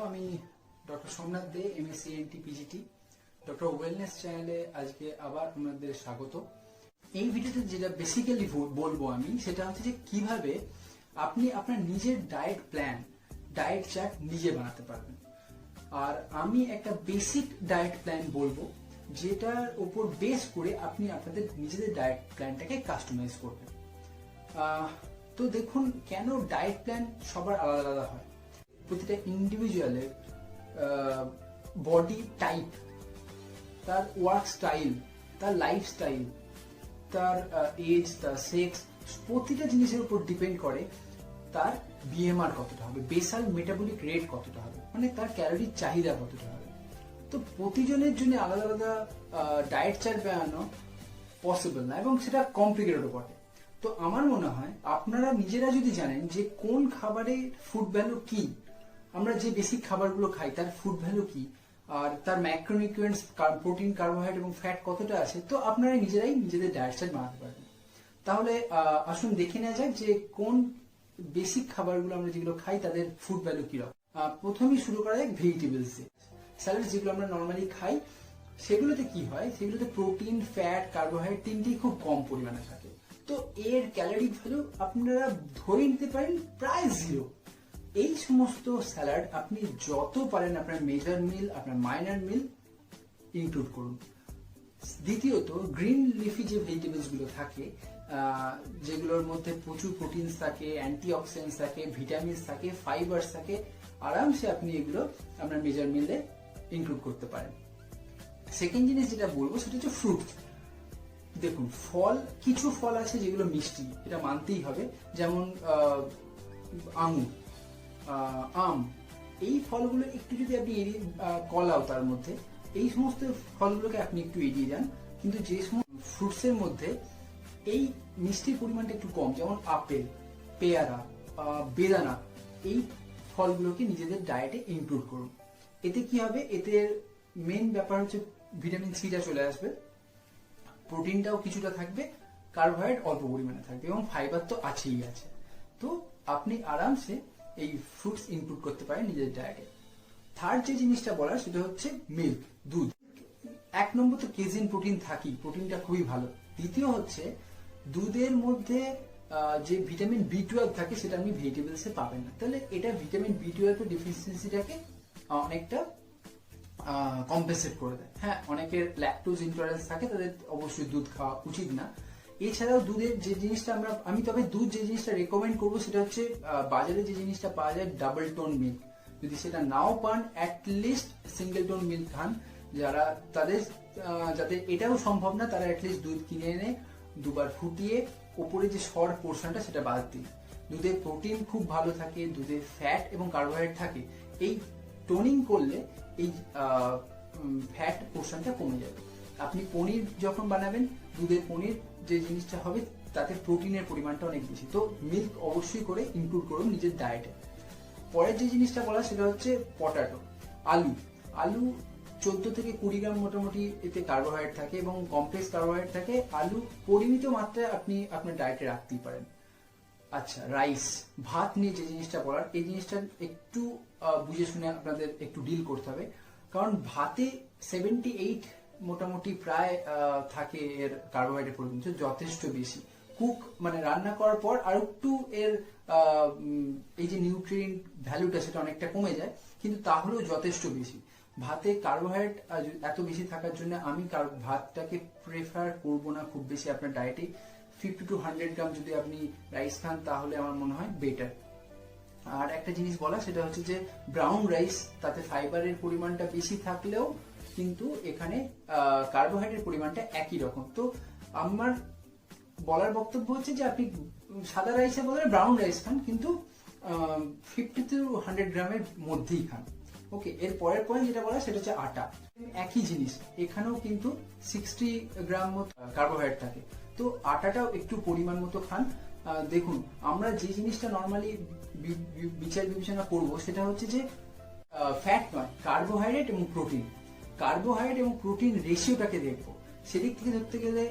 আমি ডক্টর সোমনাথ দে, MSc N T PGT doctor wellness চ্যানেলে আজকে আবার আপনাদের স্বাগত। এই ভিডিওতে যেটা বেসিক্যালি বলবো আমি সেটা হচ্ছে যে কিভাবে আপনি আপনার নিজের ডায়েট প্ল্যান, ডায়েট চার্ট নিজে বানাতে পারবেন। আর আমি একটা বেসিক ডায়েট প্ল্যান বলবো যেটার উপর বেস করে আপনি আপনাদের নিজেদের ডায়েট প্ল্যানটাকে কাস্টমাইজ করবেন। তো দেখুন, কেন ডায়েট প্ল্যান সবার আলাদা আলাদা হয়। প্রতিটা ইন্ডিভিজুয়ালের বডি টাইপ, তার ওয়ার্ক স্টাইল, তার লাইফস্টাইল, তার এজ, তার সেক্স, প্রতিটা জিনিসের উপর ডিপেন্ড করে তার বিএমআর কতটা হবে, বেসাল মেটাবলিক রেট কতটা হবে, মানে তার ক্যালোরির চাহিদা কতটা হবে। তো প্রতিজনের জন্য আলাদা আলাদা ডায়েট চার্ট বানানো পসিবল না এবং সেটা কমপ্লিকেটেডও বটে। তো আমার মনে হয় আপনারা নিজেরা যদি জানেন যে কোন খাবারের ফুড ভ্যালু কি, আমরা যে বেসিক খাবারগুলো খাই তার ফুড ভ্যালু কি, আর তার ম্যাক্রোনিউট্রিয়েন্টস, প্রোটিন, কার্বোহাইড্রেট এবং ফ্যাট কতটা আছে, তো আপনারা নিজেরাই নিজেদের ডায়েট চার্ট বানাতে পারবেন। তাহলে আসুন দেখে নেওয়া যাক যে কোন বেসিক খাবারগুলো আমরা যেগুলো খাই তাদের ফুড ভ্যালু কিরকম। প্রথমেই শুরু করা যাক ভেজিটেবলস দিয়ে। স্যালাড যেগুলো আমরা নর্মালি খাই সেগুলোতে কি হয়, সেগুলোতে প্রোটিন, ফ্যাট, কার্বোহাইড্রেট তিনটেই খুব কম পরিমাণে থাকে। তো এর ক্যালোরিক ভ্যালু আপনারা ধরে নিতে পারেন প্রায় জিরো। এই সমস্ত স্যালাড আপনি যত পারেন আপনার মেজর মিল, আপনার মাইনর মিল ইনক্লুড করুন। দ্বিতীয়ত, গ্রিন লিফি যে ভেজিটেবলস গুলো থাকে, যেগুলোর মধ্যে প্রচুর প্রোটিনস থাকে, অ্যান্টিঅক্সিডেন্টস থাকে, ভিটামিনস থাকে, ফাইবারস থাকে, আরামসে আপনি এগুলো আপনার মেজর মিলে ইনক্লুড করতে পারেন। সেকেন্ড জিনিস যেটা বলবো সেটা হচ্ছে ফ্রুটস। দেখুন, ফল, কিছু ফল আছে যেগুলো মিষ্টি, এটা মানতেই হবে, যেমন আঙুর, আম, এই ফলগুলো একটু যদি আপনি এড়িয়ে, কলাও তার মধ্যে, এই সমস্ত ফলগুলোকে আপনি একটু এড়িয়ে যান। কিন্তু যে সমস্ত ফ্রুটসের মধ্যে এই মিষ্টির পরিমাণটা একটু কম, যেমন আপেল, পেয়ারা, বেদানা, এই ফলগুলোকে নিজেদের ডায়েটে ইনক্লুড করুন। এতে কি হবে, এতে মেন ব্যাপার হচ্ছে ভিটামিন সিটা চলে আসবে, প্রোটিনটাও কিছুটা থাকবে, কার্বোহাইড্রেট অল্প পরিমাণে থাকবে এবং ফাইবার তো আছেই আছে। তো আপনি আরামসে এই ফ্রুটস ইনক্লুড করতে পারেন নিজের ডায়েটে। থার্ড যে জিনিসটা বলার সেটা হচ্ছে মিল্ক, দুধ। এক নম্বর তো কেজিন প্রোটিন থাকি, প্রোটিনটা খুবই ভালো। দ্বিতীয় হচ্ছে দুধের মধ্যে যে ভিটামিন বি12 থাকে সেটা আপনি ভেজিটেবলসে পাবেন না। তাহলে এটা ভিটামিন বি12 এর ডেফিসিয়েন্সিটাকে অনেকটা কম্পেনসেট করে দেয়। হ্যাঁ, অনেকের ল্যাকটোজ ইনটলারেন্স থাকে, তাদের অবশ্যই দুধ খাওয়া উচিত না। এছাড়াও দুধের যে জিনিসটা আমি তবে দুধ যে জিনিসটা রেকমেন্ড করবো সেটা হচ্ছে বাজারে যে জিনিসটা পাওয়া যায় ডাবল টোন মিল্ক। যদি সেটা নাও পান, অ্যাটলিস্ট সিঙ্গেল টোন মিল্ক খান। যারা যাদের এটাও সম্ভব না, তারা অ্যাটলিস্ট দুধ কিনে এনে দুবার ফুটিয়ে ওপরে যে সর পোর্শনটা সেটা বাদ দিন। দুধে প্রোটিন খুব ভালো থাকে, দুধে ফ্যাট এবং কার্বোহাইড্রেট থাকে। এই টোনিং করলে এই ফ্যাট পোর্শনটা কমে যাবে। আপনি পনির যখন বানাবেন, দুধের পনির যে জিনিসটা হবে তাতে প্রোটিনের পরিমাণটা অনেক বেশি। তো মিল্ক অবশ্যই করে ইনক্লুড করুন নিজের ডায়েটে। পরের যে জিনিসটা বলা সেটা হচ্ছে পটাটো, আলু। আলু 14 থেকে 20 গ্রাম মোটামুটি এতে কার্বোহাইড্রেট থাকে এবং কমপ্লেক্স কার্বোহাইড্রেট থাকে। আলু পরিমিত মাত্রায় আপনি আপনার ডায়েটে রাখতেই পারেন। আচ্ছা, রাইস, ভাত নিয়ে যে জিনিসটা বলার, এই জিনিসটা একটু বুঝে শুনে আপনাদের একটু ডিল করতে হবে। কারণ ভাতে 78 মোটামুটি প্রায় থাকে এর কার্বোহাইড্রেট পরিমাণ, যথেষ্ট বেশি। মানে রান্না করার পর আর একটু এর এই যে নিউট্রিয়েন্ট ভ্যালুটা সেটা অনেকটা কমে যায়, কিন্তু তাহলেও যথেষ্ট বেশি। ভাতে কার্বোহাইড্রেট এত বেশি থাকার জন্য আমি ভাতটাকে প্রেফার করব না খুব বেশি আপনার ডায়েটে। 50 to 100 গ্রাম যদি আপনি রাইস খান তাহলে আমার মনে হয় বেটার। আর একটা জিনিস বলা সেটা হচ্ছে যে ব্রাউন রাইস, তাতে ফাইবারের পরিমাণটা বেশি থাকলেও কিন্তু এখানে কার্বোহাইড্রেট পরিমাণটা একই রকম। তো আমার বলার বক্তব্য হচ্ছে যে আপনি সাদা রাইসের বদলে ব্রাউন রাইস খান, কিন্তু 50 to 100 গ্রামের মধ্যেই খান। ওকে, এর পরের পয়েন্ট যেটা বলা সেটা হচ্ছে আটা। একই জিনিস, এখানেও কিন্তু 60 গ্রাম মতো কার্বোহাইড্রেট থাকে। তো আটাটাও একটু পরিমাণ মতো খান। দেখুন, আমরা যে জিনিসটা নর্মালি বিচার বিবেচনা করব সেটা হচ্ছে যে ফ্যাট নয়, কার্বোহাইড্রেট এবং প্রোটিন। কার্বোহাইড্রেট এবং প্রোটিন রেশিওটাকে দেখবো। সেদিক থেকে ধরতে গেলে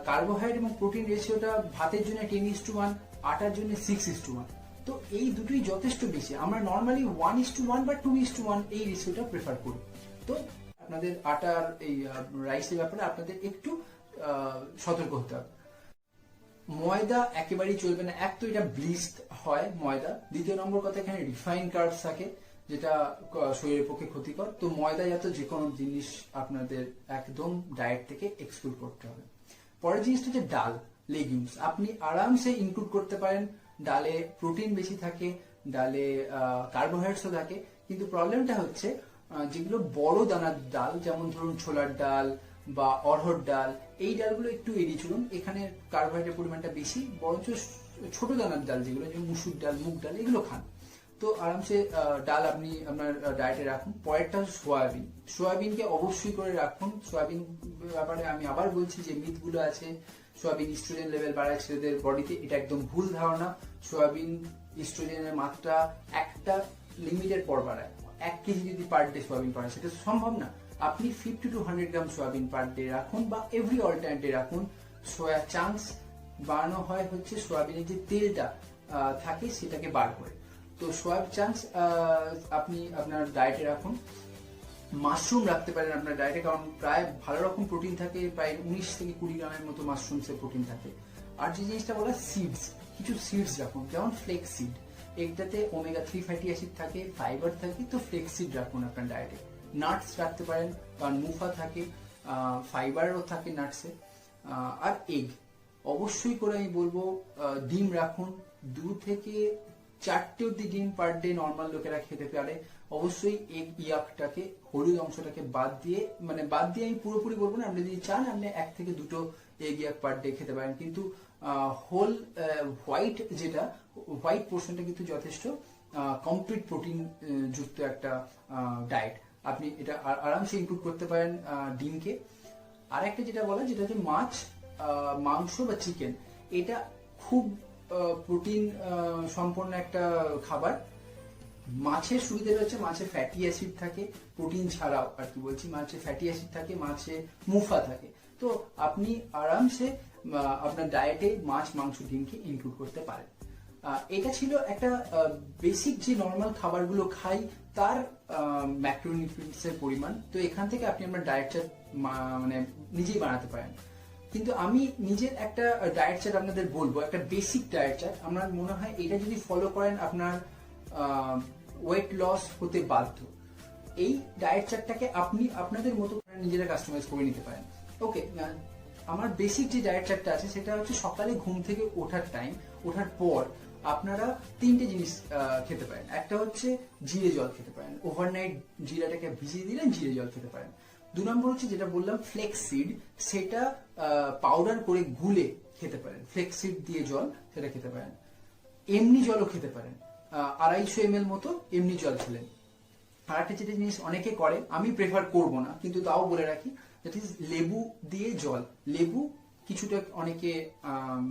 কার্বোহাইড্রেট এবং প্রোটিন রেশিওটা ভাতের জন্য 10:1, আটার জন্য 6:1। তো এই দুটোই যথেষ্ট বেশি। আমরা নর্মালি 1:1 বা 2:1 এই রেশিওটা প্রেফার করি। তো আপনাদের আটার এই রাইসের ব্যাপারে আপনাদের একটু সতর্ক হতে হবে। ময়দা একেবারেই চলবে না। এক তো এটা ব্লিস্ট হয় ময়দা, দ্বিতীয় নম্বর কথা এখানে রিফাইন কার্বস থাকে যেটা শরীরের পক্ষে ক্ষতিকর। তো ময়দা জাত যে কোনো জিনিস আপনাদের একদম ডায়েট থেকে এক্সক্লুড করতে হবে। পরের জিনিসটা হচ্ছে ডাল, লেগুমস। আপনি আরামসে ইনক্লুড করতে পারেন। ডালে প্রোটিন বেশি থাকে, ডালে কার্বোহাইড্রেটসও থাকে, কিন্তু প্রবলেমটা হচ্ছে যেগুলো বড় দানার ডাল, যেমন ধরুন ছোলার ডাল বা অড়হর ডাল, এই ডালগুলো একটু এড়িয়ে চলুন। এখানে কার্বোহাইড্রেট পরিমাণটা বেশি, বরঞ্চ ছোট দানার ডাল যেগুলো, যেমন মুসুর ডাল, মুগ ডাল, এগুলো খান। তো আরামসে ডাল আপনি আপনার ডায়েটে রাখুন। পরেরটা হচ্ছে সোয়াবিন। সোয়াবিনকে অবশ্যই করে রাখুন। সোয়াবিন ব্যাপারে আমি আবার বলছি যে মিথগুলো আছে, সোয়াবিন ইস্ট্রোজেন লেভেল বাড়ায় ছেলেদের বডিতে, এটা একদম ভুল ধারণা। সোয়াবিন ইস্ট্রোজেনের মাত্রা একটা লিমিটের পর বাড়ায়। 1 কেজি যদি পার ডে সোয়াবিন বাড়ায় সেটা সম্ভব না। আপনি 50 to 100 gram soybean per day রাখুন, বা এভরি অল্টারনেট ডে রাখুন। সোয়া চাংস বানানো হয় হচ্ছে সোয়াবিনের যে তেলটা থাকে সেটাকে বার করে। তো সোয়া চাংস আপনি আপনার ডায়েটে রাখুন। মাশরুম রাখতে পারেন আপনার ডায়েটে, কারণ প্রায় ভালো রকম প্রোটিন থাকে, প্রায় 19 থেকে 20 গ্রামের মতো মাশরুমসে প্রোটিন থাকে। আর যে জিনিসটা বলা সিডস, কিছু সিডস রাখুন, যেমন ফ্লেক্স সিড। এটাতে ওমেগা 3 ফ্যাটি অ্যাসিড থাকে, ফাইবার থাকে, তো ফ্লেক্স সিড রাখুন আপনার ডায়েটে। নাটস রাখতে পারেন, কারণ মুফা থাকে, ফাইবারও থাকে নাটসে। আর এগ অবশ্যই করে আমি বলবো ডিম রাখুন। 2 থেকে 4টে অব্দি ডিম পার ডে নর্মাল লোকেরা খেতে পারে। অবশ্যই এগ ইয়াকটাকে, হলুদ অংশটাকে বাদ দিয়ে, মানে বাদ দিয়ে আমি পুরোপুরি বলবো না, আপনি যদি চান আপনি 1 থেকে 2টো এগ ইয়াক পার ডে খেতে পারেন, কিন্তু হোল হোয়াইট, যেটা হোয়াইট পোর্শনটা কিন্তু যথেষ্ট কমপ্লিট প্রোটিন যুক্ত একটা ডায়েট। আপনি এটা আরামসে ইনক্লুড করতে পারেন ডিমকে। আর একটা যেটা বলা, যেটা হচ্ছে মাছ, মাংস বা চিকেন, এটা খুব প্রোটিন সম্পন্ন একটা খাবার। মাছের সুবিধাটা হচ্ছে মাছে ফ্যাটি অ্যাসিড থাকে, প্রোটিন ছাড়াও আর কি বলছি, মাছে ফ্যাটি অ্যাসিড থাকে, মাছে মুফা থাকে। তো আপনি আরামসে আপনার ডায়েটে মাছ, মাংস, ডিমকে ইনক্লুড করতে পারেন। এটা ছিল একটা বেসিক যে নর্মাল খাবারগুলো খাই তার ম্যাক্রোনিউট্রিয়েন্টস এর পরিমাণ। তো এখান থেকে আপনি আপনার ডায়েট চার্ট মানে নিজেই বানাতে পারেন। কিন্তু আমি নিজের একটা ডায়েট চার্ট আপনাদের বলবো, একটা বেসিক ডায়েট চার্ট। আমার মনে হয় এটা যদি ফলো করেন আপনার ওয়েট লস হতে বাধ্য। এই ডায়েট চার্টটাকে আপনি আপনাদের মতো নিজেরা কাস্টমাইজ করে নিতে পারেন। ওকে, আমার বেসিক যে ডায়েট চার্টটা আছে সেটা হচ্ছে সকালে ঘুম থেকে ওঠার টাইম, ওঠার পর আপনারা 3টে জিনিস খেতে পারেন। একটা হচ্ছে জিরে জল খেতে পারেন, ওভারনাইট জিরাটাকে ভিজিয়ে দিলেন, জিরে জল খেতে পারেন। 2 নম্বর হচ্ছে যেটা বললাম ফ্লেক্স সিড, সেটা পাউডার করে গুলে খেতে পারেন, ফ্লেক্স সিড দিয়ে জল, সেটা খেতে পারেন। এমনি জলও খেতে পারেন, 250 ml মতো এমনি জল খেলেন। আর একটা যেটা জিনিস অনেকে করে, আমি প্রেফার করব না, কিন্তু তাও বলে রাখি, দ্যাট ইজ লেবু দিয়ে জল। লেবু কিছুটা অনেকে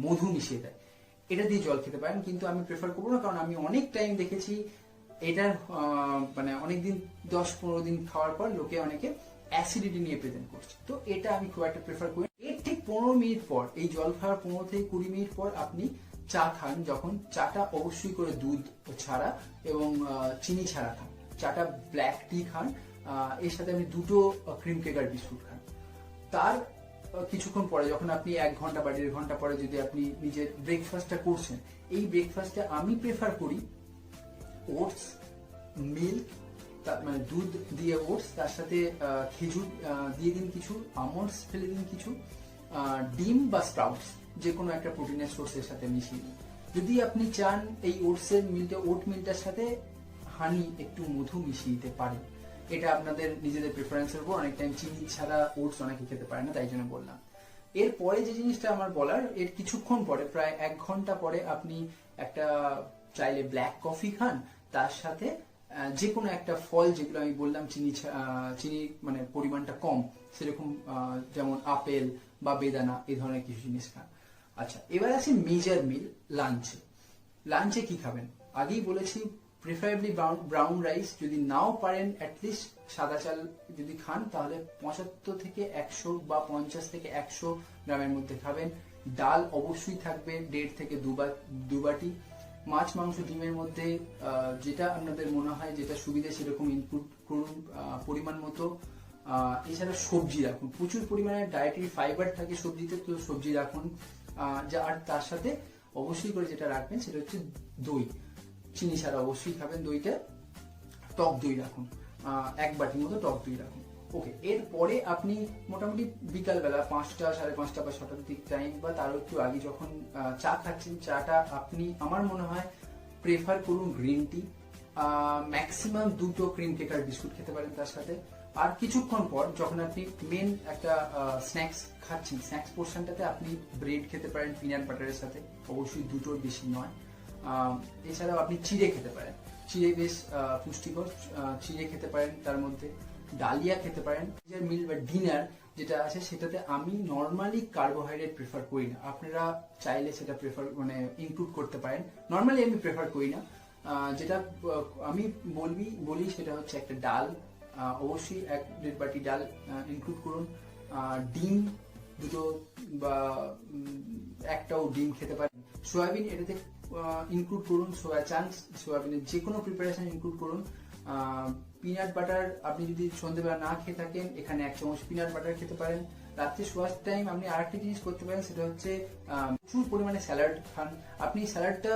মধু মিশিয়ে দেয়, এটা দিয়ে জল খেতে পারেন, কিন্তু আমি প্রেফার করবো না, কারণ আমি অনেক টাইম দেখেছি এটার মানে অনেকদিন 10-15 দিন খাওয়ার পর লোকে অনেকে অ্যাসিডিটি নিয়ে প্রেজেন্ট করছে। তো এটা আমি খুব একটা প্রেফার করি। এর ঠিক 15 মিনিট পর, এই জল খাওয়ার 15 থেকে 20 মিনিট পর আপনি চা খান। যখন চাটা অবশ্যই করে দুধ ছাড়া এবং চিনি ছাড়া খান। চাটা ব্ল্যাক টি খান, এর সাথে আপনি 2টো ক্রিম কেক আর বিস্কুট খান। তার কিছুক্ষণ পরে, যখন আপনি 1 ঘন্টা বা 1.5 ঘন্টা পরে যদি আপনি নিজের ব্রেকফাস্টটা করছেন, এই ব্রেকফাস্টে আমি প্রেফার করি ওটস, মিল্ক, মানে দুধ দিয়ে ওটস, তার সাথে খেজুর দিয়ে দিন, কিছু আমন্ডস ফেলে দিন, কিছু ডিম বা স্প্রাউটস, যে কোনো একটা প্রোটিনের সোর্সের সাথে মিশিয়ে দিন। যদি আপনি চান এই ওটসের মিলটা, ওট মিলটার সাথে হানি, একটু মধু মিশিয়ে দিতে পারেন। এটা আপনাদের নিজেদের প্রেফারেন্সের উপর। অনেক টাইম চিনি ছাড়া ওটস অনেকে খেতে পারে না, তাই জন্য বললাম। এরপরে যে জিনিসটা আমার বলার, এর কিছুক্ষণ পরে, প্রায় 1 ঘন্টা পরে আপনি একটা চাইলে ব্ল্যাক কফি খান, তার সাথে যে কোনো একটা ফল, যেগুলো আমি বললাম চিনি মানে পরিমাণটা কম, সেরকম যেমন আপেল বা বেদানা, এই ধরনের কিছু জিনিস খান। আচ্ছা, এবার আছে মেজর মিল, লাঞ্চে। লাঞ্চে কি খাবেন? আগেই বলেছি প্রিফারেবলি ব্রাউন রাইস, যদি নাও পারেন অ্যাটলিস্ট সাদা চাল যদি খান তাহলে 75 থেকে 100 বা 50 থেকে 100 গ্রামের মধ্যে খাবেন। ডাল অবশ্যই থাকবে 1.5 থেকে 2 বাটি। মাছ মাংস ডিমের মধ্যে যেটা আপনাদের মনে হয় যেটা সুবিধা সেরকম ইনপুট করুন পরিমাণ মতো। এছাড়া সবজি রাখুন, প্রচুর পরিমাণে ডায়েটারি ফাইবার থাকে সবজিতে, তো সবজি রাখুন। আর তার সাথে অবশ্যই করে যেটা রাখবেন সেটা হচ্ছে দই, চিনি ছাড়া অবশ্যই খাবেন দইটা। টক দই রাখুন, 1 বাটির মতো টক দই রাখুন। ওকে, এরপরে আপনি মোটামুটি বিকালবেলা 5টা, 5:30 বা 6টার দিক টাইম বা তারও একটু আগে যখন চা খাচ্ছেন, চাটা আপনি আমার মনে হয় প্রেফার করুন গ্রিন টি। ম্যাক্সিমাম 2টো ক্রিম কেক আর বিস্কুট খেতে পারেন তার সাথে। আর কিছুক্ষণ পর যখন আপনি মেন একটা স্ন্যাক্স খাচ্ছেন, স্ন্যাক্স পোর্শনটাতে আপনি ব্রেড খেতে পারেন পিনাট বাটারের সাথে, অবশ্যই 2টোর বেশি নয়। এছাড়াও আপনি চিড়ে খেতে পারেন, চিড়ে বেশ পুষ্টিকর, চিড়ে খেতে পারেন। তার মধ্যে ডালিয়া খেতে পারেন। মিল বা ডিনার যেটা আছে সেটাতে আমি নর্মালি কার্বোহাইড্রেট প্রেফার করি না, আপনারা চাইলে সেটা প্রেফার ইনক্লুড করতে পারেন। নর্মালি আমি প্রেফার করি না। যেটা আমি বলি সেটা হচ্ছে একটা ডাল, অবশ্যই 1-1.5 বাটি ডাল ইনক্লুড করুন। ডিম 2টো বা একটাও ডিম খেতে পারেন। সয়াবিন এটাতে ইনক্লুড করুন, সোয়া চাংস, সয়াবিনের যে কোনো প্রিপারেশন ইনক্লুড করুন। পিনাট বাটার আপনি যদি সন্ধ্যেবেলা না খেয়ে থাকেন, এখানে 1 চামচ পিনাট বাটার খেতে পারেন। রাত্রে শোয়ার টাইম আপনি আরেকটা জিনিস করতে পারেন, সেটা হচ্ছে প্রচুর পরিমাণে স্যালাড খান। আপনি স্যালাডটা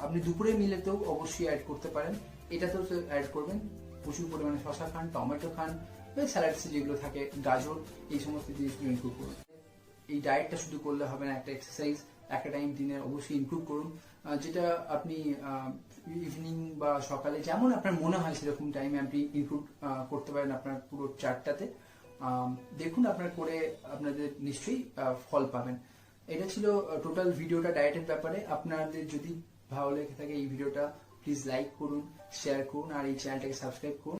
আপনি দুপুরে মিলেতেও অবশ্যই অ্যাড করতে পারেন, এটাতেও অ্যাড করবেন। প্রচুর পরিমাণে শসা খান, টমেটো খান, স্যালাডসে যেগুলো থাকে গাজর, এই সমস্ত জিনিসগুলো ইনক্লুড করুন। এই ডায়েটটা শুধু করলে হবে না, একটা এক্সারসাইজ একটা টাইম দিনে অবশ্যই ইনক্লুড করুন, যেটা আপনি ইভিনিং বা সকালে যেমন আপনার মনে হয় সেরকম টাইমে আপনি ইনক্লুড করতে পারেন আপনার পুরো চার্টটাতে। দেখুন আপনার করে আপনাদের নিশ্চয়ই ফল পাবেন। এটা ছিল টোটাল ভিডিওটা ডায়েটের ব্যাপারে। আপনাদের যদি ভালো লেগে থাকে এই ভিডিওটা, প্লিজ লাইক করুন, শেয়ার করুন আর এই চ্যানেলটাকে সাবস্ক্রাইব করুন।